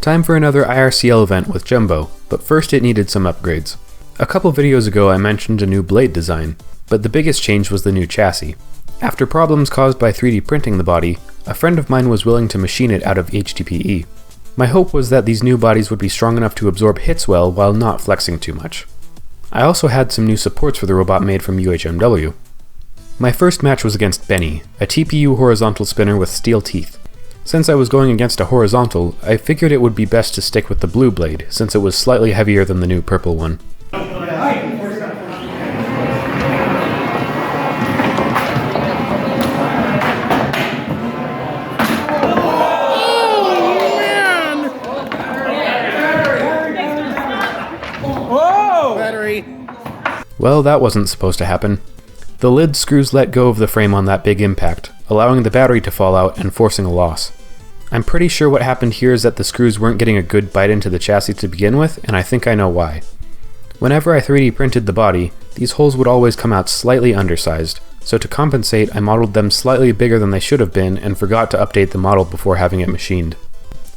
Time for another IRCL event with Jumbo, but first it needed some upgrades. A couple videos ago I mentioned a new blade design, but the biggest change was the new chassis. After problems caused by 3D printing the body, a friend of mine was willing to machine it out of HDPE. My hope was that these new bodies would be strong enough to absorb hits well while not flexing too much. I also had some new supports for the robot made from UHMW. My first match was against Benny, a TPU horizontal spinner with steel teeth. Since I was going against a horizontal, I figured it would be best to stick with the blue blade, since it was slightly heavier than the new purple one. Well, that wasn't supposed to happen. The lid screws let go of the frame on that big impact, allowing the battery to fall out and forcing a loss. I'm pretty sure what happened here is that the screws weren't getting a good bite into the chassis to begin with, and I think I know why. Whenever I 3D printed the body, these holes would always come out slightly undersized, so to compensate I modeled them slightly bigger than they should have been and forgot to update the model before having it machined.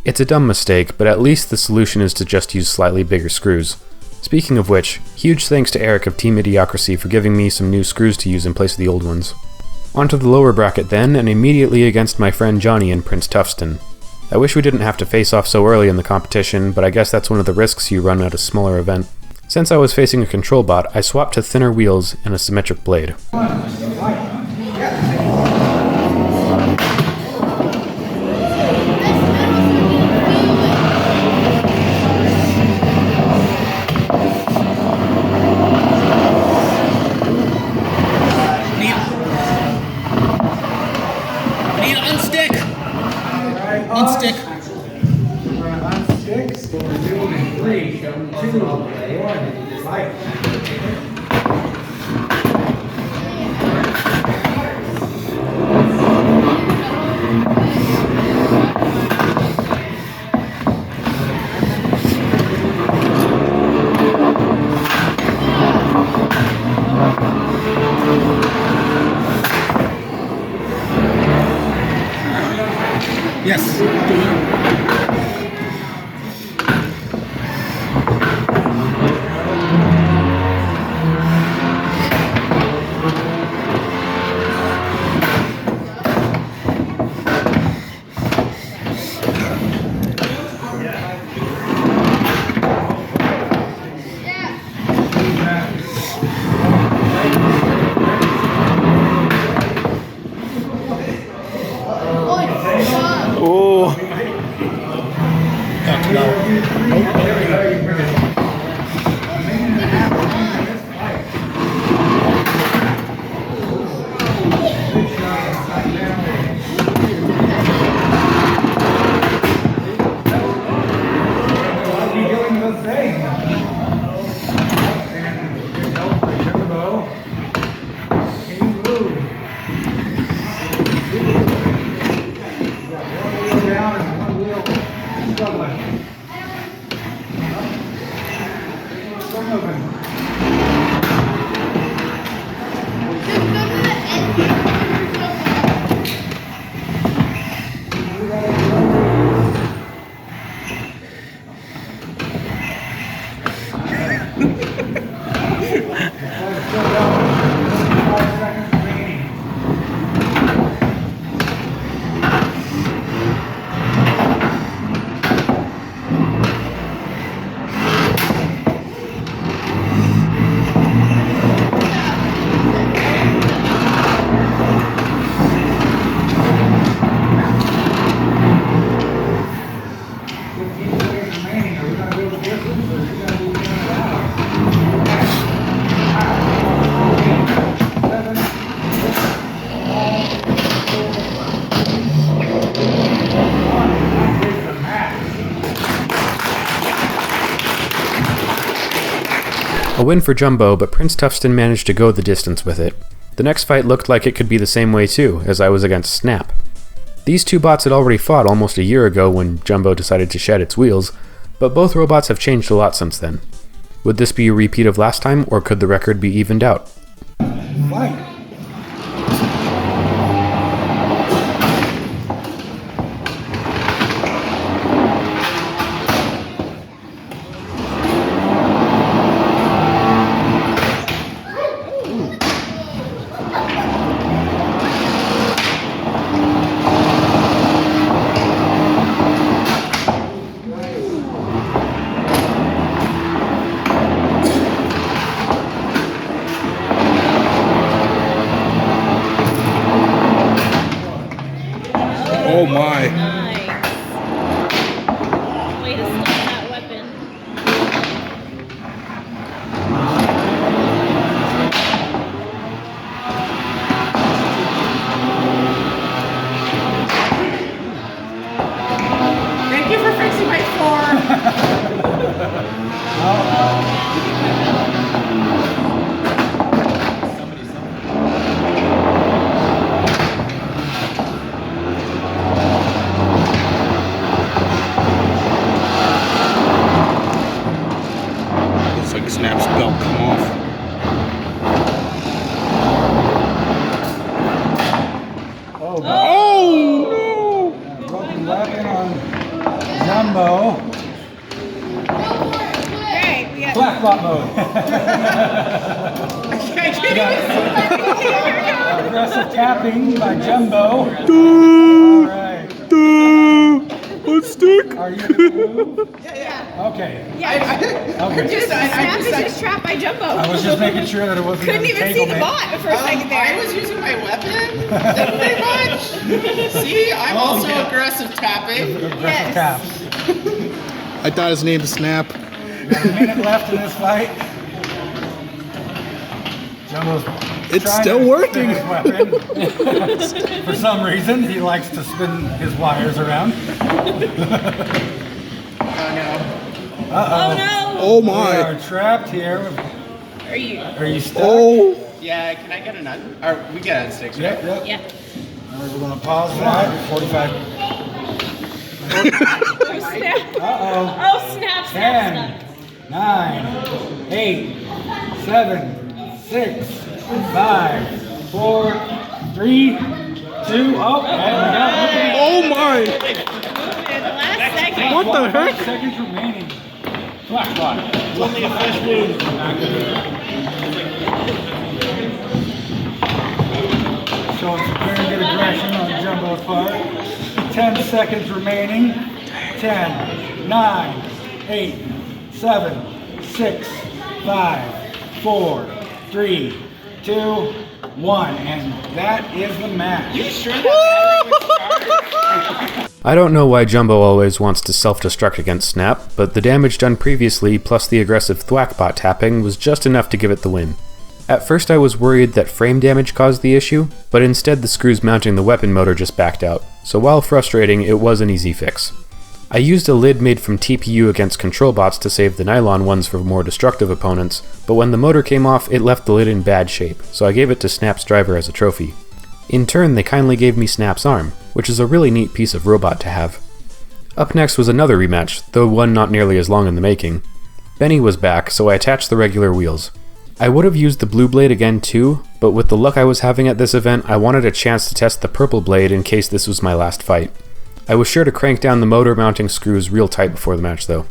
It's a dumb mistake, but at least the solution is to just use slightly bigger screws. Speaking of which, huge thanks to Eric of Team Idiocracy for giving me some new screws to use in place of the old ones. Onto the lower bracket then, and immediately against my friend Johnny and Prince Tufston. I wish we didn't have to face off so early in the competition, but I guess that's one of the risks you run at a smaller event. Since I was facing a control bot, I swapped to thinner wheels and a symmetric blade. Unstick. Unstick. 3, 2, 1, light. Yes. Oh. A win for Jumbo, but Prince Tufston managed to go the distance with it. The next fight looked like it could be the same way too, as I was against Snap. These two bots had already fought almost a year ago when Jumbo decided to shed its wheels, but both robots have changed a lot since then. Would this be a repeat of last time, or could the record be evened out? Fight. my. Nice. Way to stop that weapon. Thank you for fixing my form. Looks like Snap's belt come off. Oh, Oh broken weapon on Jumbo. Alright, we got Black bot mode. Aggressive tapping by Jumbo. All right. Let's stick. Are you gonna move? yeah. Okay. Okay. Snap is just trapped by Jumbo. I was just making sure that it wasn't. Couldn't gonna even see the entanglement. bot for a second there. I was using my weapon. Didn't they much? See, I'm also aggressive tapping. Aggressive tap. I thought his name was Snap. Got a minute left in this fight. Jumbo's It's trying still to working. spin his weapon. For some reason, he likes to spin his wires around. Oh no! Oh We my. are trapped here. Are you? Are you stuck? Oh. Yeah, can I get an Or we get it sticks, right? Yep, yep. Yeah. All right, we're going to pause that. 45. Oh snap! Uh-oh. Oh snap! Snap! 10, 9, 8, 7, 6, 5, 4, 3, 2. Oh, and we got it. Oh my. The last second. What the heck? 5 seconds remaining. Black bot. It's only a flesh wound. Showing some very good aggression on Jumbo's part. 10 seconds remaining. 10, 9, 8, 7, 6, 5, 4, 3, 2, 1. And that is the match. You sure that battery was charged? I don't know why Jumbo always wants to self-destruct against Snap, but the damage done previously plus the aggressive thwackbot tapping was just enough to give it the win. At first I was worried that frame damage caused the issue, but instead the screws mounting the weapon motor just backed out, so while frustrating, it was an easy fix. I used a lid made from TPU against control bots to save the nylon ones for more destructive opponents, but when the motor came off it left the lid in bad shape, so I gave it to Snap's driver as a trophy. In turn, they kindly gave me Snap's arm, which is a really neat piece of robot to have. Up next was another rematch, though one not nearly as long in the making. Benny was back, so I attached the regular wheels. I would have used the blue blade again too, but with the luck I was having at this event, I wanted a chance to test the purple blade in case this was my last fight. I was sure to crank down the motor mounting screws real tight before the match though.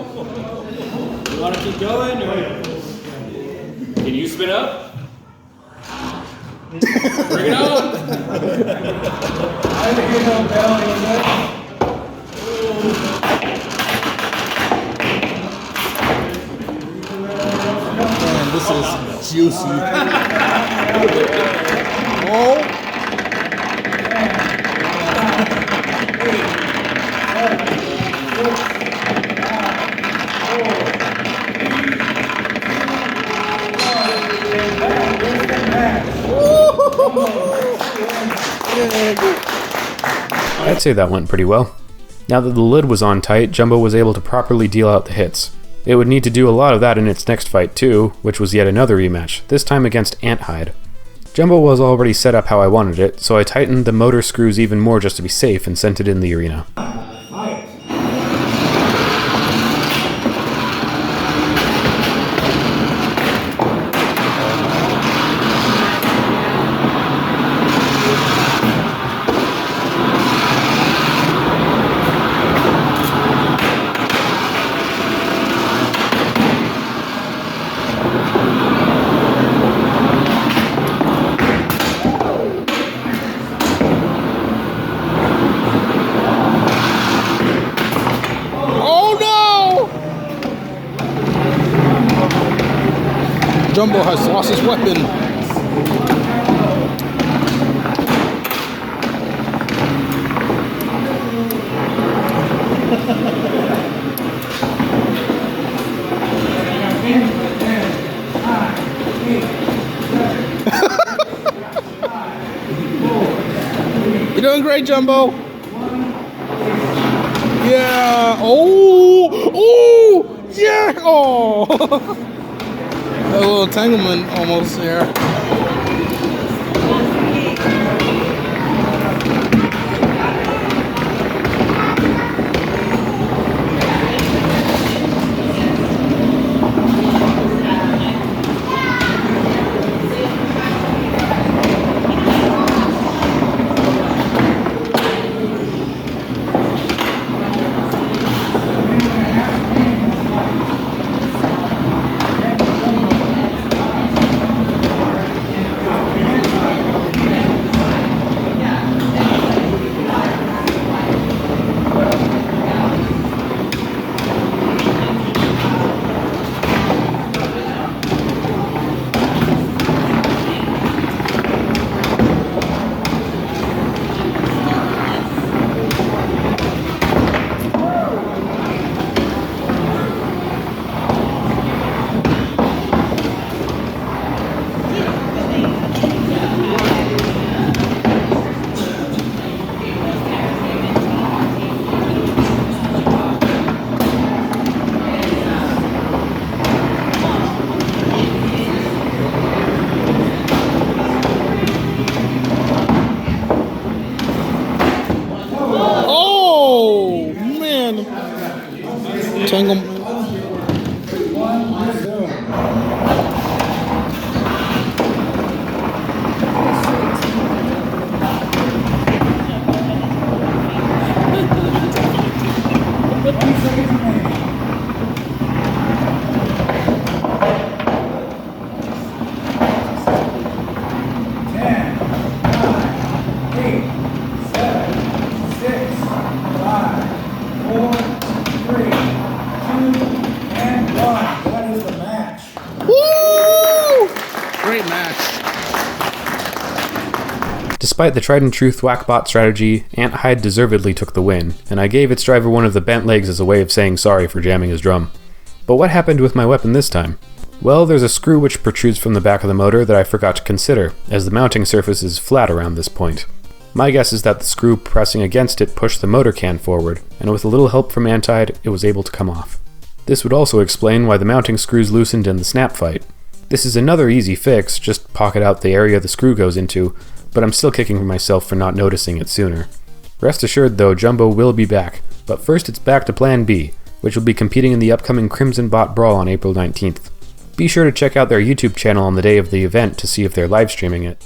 You want to keep going, or can you spin up? Bring it on! I hear no bell either. Man, this is juicy. Oh. I'd say that went pretty well. Now that the lid was on tight, Jumbo was able to properly deal out the hits. It would need to do a lot of that in its next fight too, which was yet another rematch, this time against Anthide. Jumbo was already set up how I wanted it, so I tightened the motor screws even more just to be safe and sent it in the arena. Jumbo has lost his weapon. You're doing great, Jumbo. Yeah. Oh. Oh. Yeah. Oh. A little entanglement almost there. Entanglement. Great match. Despite the tried and true thwackbot strategy, Ant Hyde deservedly took the win, and I gave its driver one of the bent legs as a way of saying sorry for jamming his drum. But what happened with my weapon this time? Well, there's a screw which protrudes from the back of the motor that I forgot to consider, as the mounting surface is flat around this point. My guess is that the screw pressing against it pushed the motor can forward, and with a little help from Ant Hyde, it was able to come off. This would also explain why the mounting screws loosened in the snap fight. This is another easy fix, just pocket out the area the screw goes into, but I'm still kicking myself for not noticing it sooner. Rest assured though, Jumbo will be back, but first it's back to Plan B, which will be competing in the upcoming Crimson Bot Brawl on April 19th. Be sure to check out their YouTube channel on the day of the event to see if they're live streaming it.